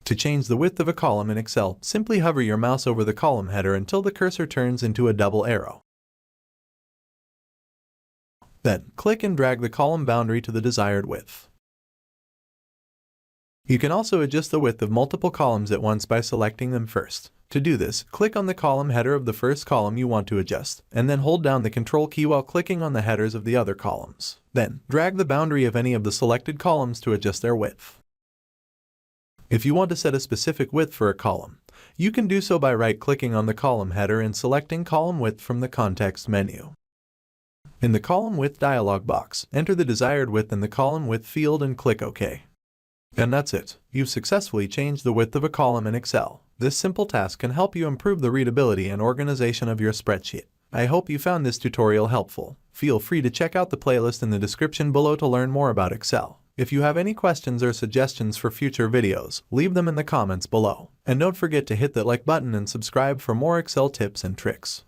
To change the width of a column in Excel, simply hover your mouse over the column header until the cursor turns into a double arrow. Then, click and drag the column boundary to the desired width. You can also adjust the width of multiple columns at once by selecting them first. To do this, click on the column header of the first column you want to adjust, and then hold down the Control key while clicking on the headers of the other columns. Then, drag the boundary of any of the selected columns to adjust their width. If you want to set a specific width for a column, you can do so by right-clicking on the column header and selecting Column Width from the context menu. In the Column Width dialog box, enter the desired width in the Column Width field and click OK. And that's it. You've successfully changed the width of a column in Excel. This simple task can help you improve the readability and organization of your spreadsheet. I hope you found this tutorial helpful. Feel free to check out the playlist in the description below to learn more about Excel. If you have any questions or suggestions for future videos, leave them in the comments below. And don't forget to hit that like button and subscribe for more Excel tips and tricks.